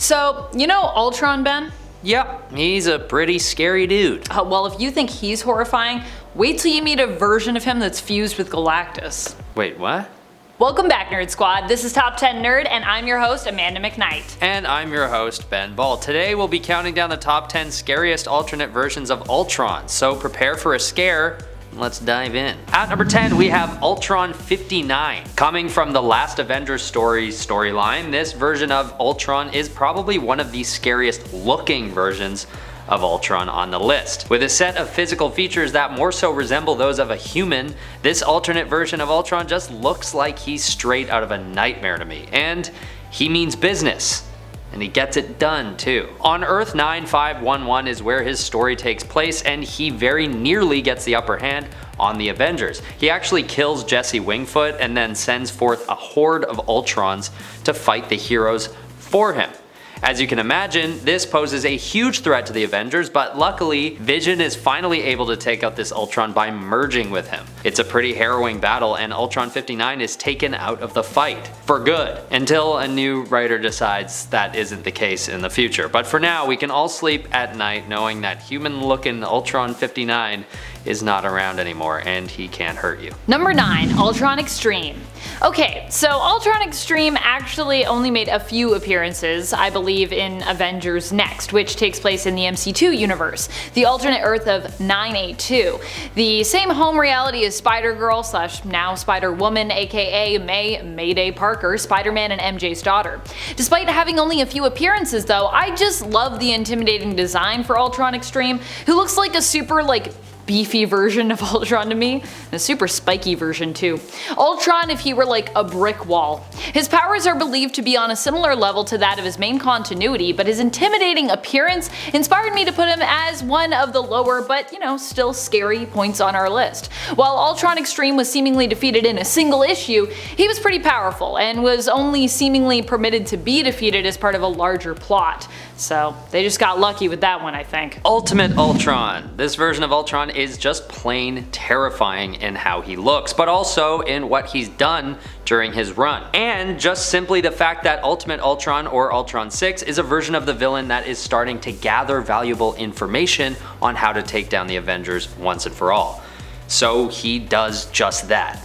So, you know Ultron, Ben? Yep, he's a pretty scary dude. Well, if you think he's horrifying, wait till you meet a version of him that's fused with Galactus. Wait, what? Welcome back, Nerd Squad. This is Top 10 Nerd, and I'm your host, Amanda McKnight. And I'm your host, Ben Ball. Today we'll be counting down the top 10 scariest alternate versions of Ultron, so prepare for a scare. Let's dive in. At number 10, we have Ultron 59. Coming from the Last Avengers storyline, this version of Ultron is probably one of the scariest looking versions of Ultron on the list. With a set of physical features that more so resemble those of a human, this alternate version of Ultron just looks like he's straight out of a nightmare to me. And he means business. And he gets it done too. On Earth 9511 is where his story takes place, and he very nearly gets the upper hand on the Avengers. He actually kills Jesse Wingfoot and then sends forth a horde of Ultrons to fight the heroes for him. As you can imagine, this poses a huge threat to the Avengers, but luckily, Vision is finally able to take out this Ultron by merging with him. It's a pretty harrowing battle, and Ultron 59 is taken out of the fight. For good. Until a new writer decides that isn't the case in the future. But for now, we can all sleep at night knowing that human-looking Ultron 59 is not around anymore, and he can't hurt you. Number 9, Ultron Extreme. Okay, so Ultron Extreme actually only made a few appearances, I believe, in Avengers Next, which takes place in the MCU universe, the alternate Earth of 982. The same home reality as Spider-Girl / now Spider-Woman, aka Mayday Parker, Spider-Man and MJ's daughter. Despite having only a few appearances though, I just love the intimidating design for Ultron Extreme, who looks like a super beefy version of Ultron to me, and a super spiky version too. Ultron if he were like a brick wall. His powers are believed to be on a similar level to that of his main continuity, but his intimidating appearance inspired me to put him as one of the lower but still scary points on our list. While Ultron Extreme was seemingly defeated in a single issue, he was pretty powerful and was only seemingly permitted to be defeated as part of a larger plot. So they just got lucky with that one, I think. Ultimate Ultron. This version of Ultron is just plain terrifying in how he looks, but also in what he's done during his run. And just simply the fact that Ultimate Ultron, or Ultron 6, is a version of the villain that is starting to gather valuable information on how to take down the Avengers once and for all. So he does just that.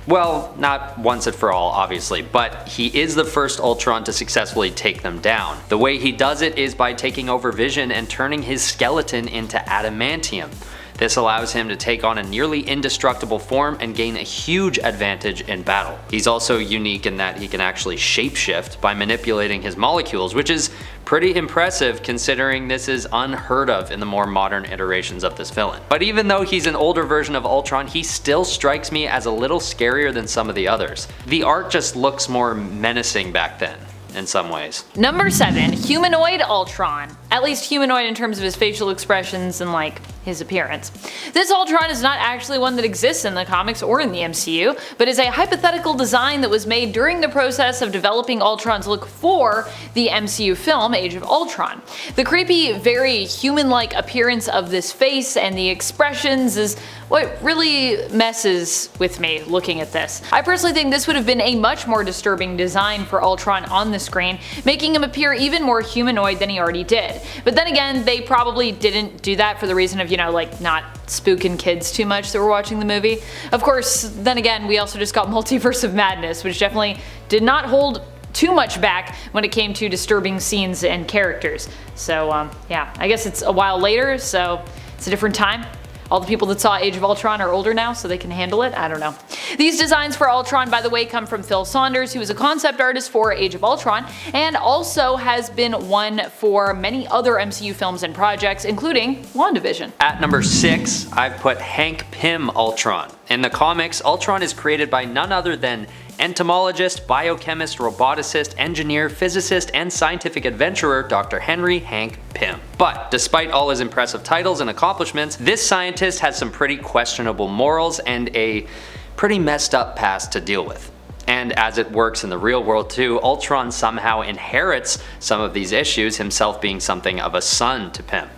Well, not once and for all, obviously, but he is the first Ultron to successfully take them down. The way he does it is by taking over Vision and turning his skeleton into adamantium. This allows him to take on a nearly indestructible form and gain a huge advantage in battle. He's also unique in that he can actually shapeshift by manipulating his molecules, which is pretty impressive considering this is unheard of in the more modern iterations of this villain. But even though he's an older version of Ultron, he still strikes me as a little scarier than some of the others. The art just looks more menacing back then. In some ways. Number 7, Humanoid Ultron. At least humanoid in terms of his facial expressions and his appearance. This Ultron is not actually one that exists in the comics or in the MCU, but is a hypothetical design that was made during the process of developing Ultron's look for the MCU film Age of Ultron. The creepy, very human-like appearance of this face and the expressions is what really messes with me looking at this. I personally think this would have been a much more disturbing design for Ultron on the screen, making him appear even more humanoid than he already did. But then again, they probably didn't do that for the reason of, not spooking kids too much that were watching the movie. Of course, then again, we also just got Multiverse of Madness, which definitely did not hold too much back when it came to disturbing scenes and characters. So yeah, I guess it's a while later, so it's a different time. All the people that saw Age of Ultron are older now, so they can handle it? I don't know. These designs for Ultron, by the way, come from Phil Saunders, who is a concept artist for Age of Ultron, and also has been one for many other MCU films and projects, including WandaVision. At number 6, I've put Hank Pym Ultron. In the comics, Ultron is created by none other than entomologist, biochemist, roboticist, engineer, physicist, and scientific adventurer Dr. Henry Hank Pym. But despite all his impressive titles and accomplishments, this scientist has some pretty questionable morals and a pretty messed up past to deal with. And as it works in the real world too, Ultron somehow inherits some of these issues, himself being something of a son to Pym.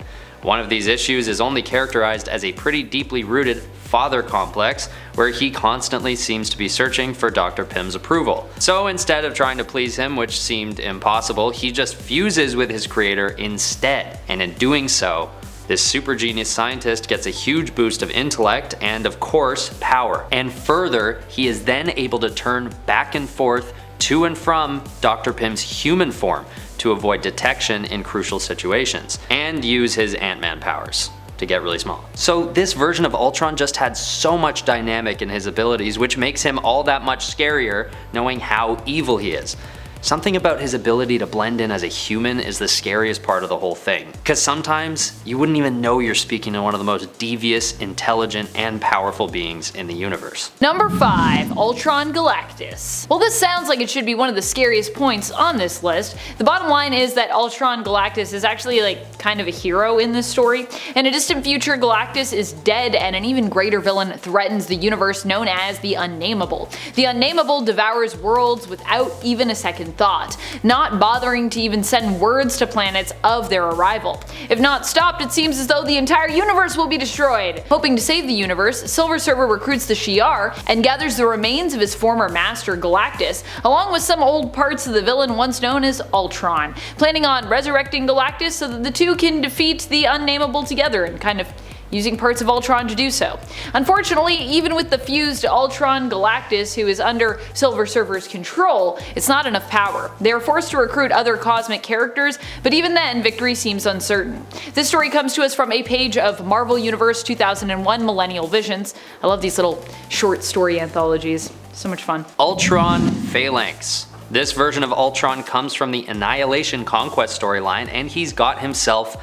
One of these issues is only characterized as a pretty deeply rooted father complex, where he constantly seems to be searching for Dr. Pym's approval. So instead of trying to please him, which seemed impossible, he just fuses with his creator instead, and in doing so, this super genius scientist gets a huge boost of intellect and, of course, power. And further, he is then able to turn back and forth to and from Dr. Pym's human form to avoid detection in crucial situations, and use his Ant-Man powers to get really small. So this version of Ultron just had so much dynamic in his abilities, which makes him all that much scarier knowing how evil he is. Something about his ability to blend in as a human is the scariest part of the whole thing, because sometimes you wouldn't even know you're speaking to one of the most devious, intelligent, and powerful beings in the universe. Number 5. Ultron-Galactus. Well, this sounds like it should be one of the scariest points on this list. The bottom line is that Ultron-Galactus is actually kind of a hero in this story. In a distant future, Galactus is dead and an even greater villain threatens the universe known as the Unnameable. The Unnameable devours worlds without even a second thought, not bothering to even send words to planets of their arrival. If not stopped, it seems as though the entire universe will be destroyed. Hoping to save the universe, Silver Surfer recruits the Shi'ar and gathers the remains of his former master Galactus, along with some old parts of the villain once known as Ultron, planning on resurrecting Galactus so that the two can defeat the Unnameable together and kind of using parts of Ultron to do so. Unfortunately, even with the fused Ultron-Galactus, who is under Silver Surfer's control, it's not enough power. They are forced to recruit other cosmic characters, but even then, victory seems uncertain. This story comes to us from a page of Marvel Universe 2001 Millennial Visions. I love these little short story anthologies. So much fun. Ultron Phalanx. This version of Ultron comes from the Annihilation Conquest storyline, and he's got himself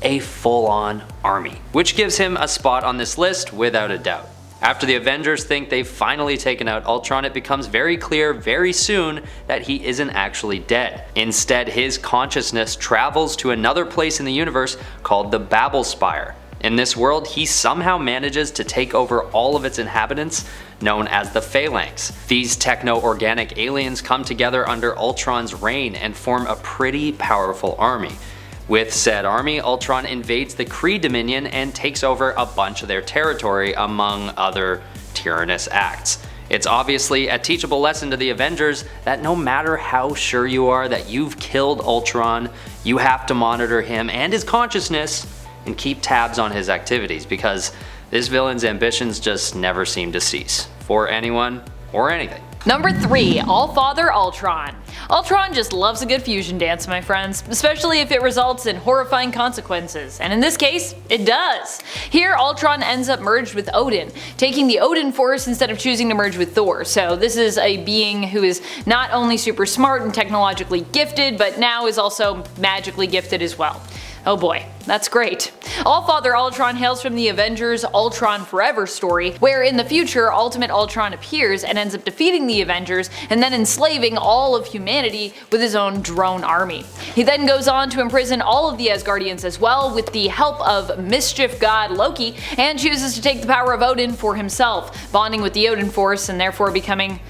a full-on army, which gives him a spot on this list without a doubt. After the Avengers think they've finally taken out Ultron, it becomes very clear very soon that he isn't actually dead. Instead, his consciousness travels to another place in the universe called the Babel Spire. In this world, he somehow manages to take over all of its inhabitants, known as the Phalanx. These techno-organic aliens come together under Ultron's reign and form a pretty powerful army. With said army, Ultron invades the Kree Dominion and takes over a bunch of their territory, among other tyrannous acts. It's obviously a teachable lesson to the Avengers that no matter how sure you are that you've killed Ultron, you have to monitor him and his consciousness and keep tabs on his activities, because this villain's ambitions just never seem to cease, for anyone or anything. Number 3. Allfather Ultron. Ultron just loves a good fusion dance, my friends, especially if it results in horrifying consequences, and in this case, it does. Here, Ultron ends up merged with Odin, taking the Odin Force instead of choosing to merge with Thor. So this is a being who is not only super smart and technologically gifted, but now is also magically gifted as well. Oh boy, that's great. Allfather Ultron hails from the Avengers Ultron Forever story, where in the future Ultimate Ultron appears and ends up defeating the Avengers and then enslaving all of humanity with his own drone army. He then goes on to imprison all of the Asgardians as well with the help of mischief god Loki, and chooses to take the power of Odin for himself, bonding with the Odin Force and therefore becoming,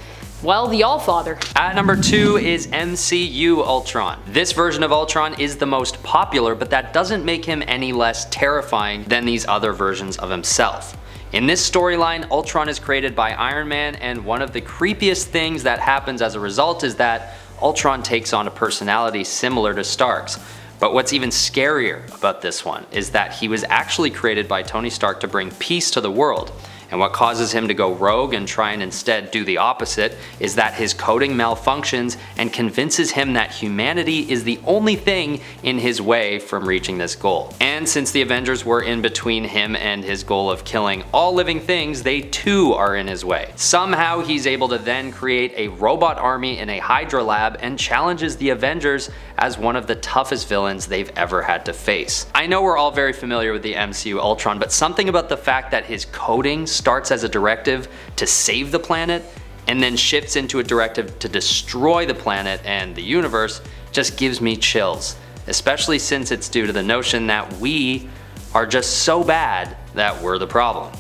well, the Allfather. At number 2 is MCU Ultron. This version of Ultron is the most popular, but that doesn't make him any less terrifying than these other versions of himself. In this storyline, Ultron is created by Iron Man, and one of the creepiest things that happens as a result is that Ultron takes on a personality similar to Stark's. But what's even scarier about this one is that he was actually created by Tony Stark to bring peace to the world. And what causes him to go rogue and try and instead do the opposite is that his coding malfunctions and convinces him that humanity is the only thing in his way from reaching this goal. And since the Avengers were in between him and his goal of killing all living things, they too are in his way. Somehow he's able to then create a robot army in a Hydra lab and challenges the Avengers as one of the toughest villains they've ever had to face. I know we're all very familiar with the MCU Ultron, but something about the fact that his coding starts as a directive to save the planet and then shifts into a directive to destroy the planet and the universe just gives me chills, especially since it's due to the notion that we are just so bad that we're the problem.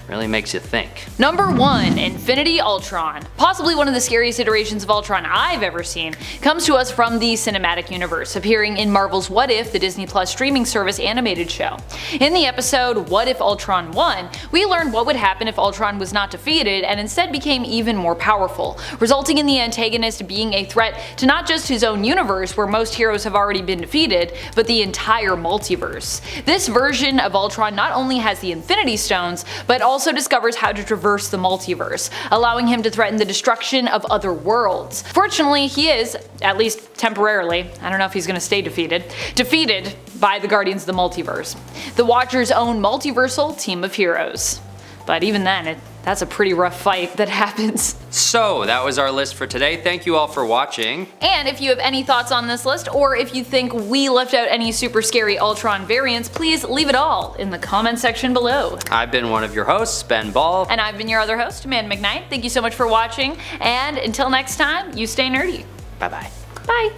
Really makes you think. Number 1. Infinity Ultron. Possibly one of the scariest iterations of Ultron I've ever seen, comes to us from the cinematic universe, appearing in Marvel's What If, the Disney Plus streaming service animated show. In the episode What If Ultron Won, we learned what would happen if Ultron was not defeated and instead became even more powerful, resulting in the antagonist being a threat to not just his own universe where most heroes have already been defeated, but the entire multiverse. This version of Ultron not only has the Infinity Stones, but also discovers how to traverse the multiverse, allowing him to threaten the destruction of other worlds. Fortunately, he is, at least temporarily, I don't know if he's gonna stay defeated by the Guardians of the Multiverse, the Watcher's own multiversal team of heroes. But even then, that's a pretty rough fight that happens. So that was our list for today. Thank you all for watching. And if you have any thoughts on this list, or if you think we left out any super scary Ultron variants, please leave it all in the comment section below. I've been one of your hosts, Ben Ball. And I've been your other host, Amanda McKnight. Thank you so much for watching, and until next time, you stay nerdy. Bye bye. Bye.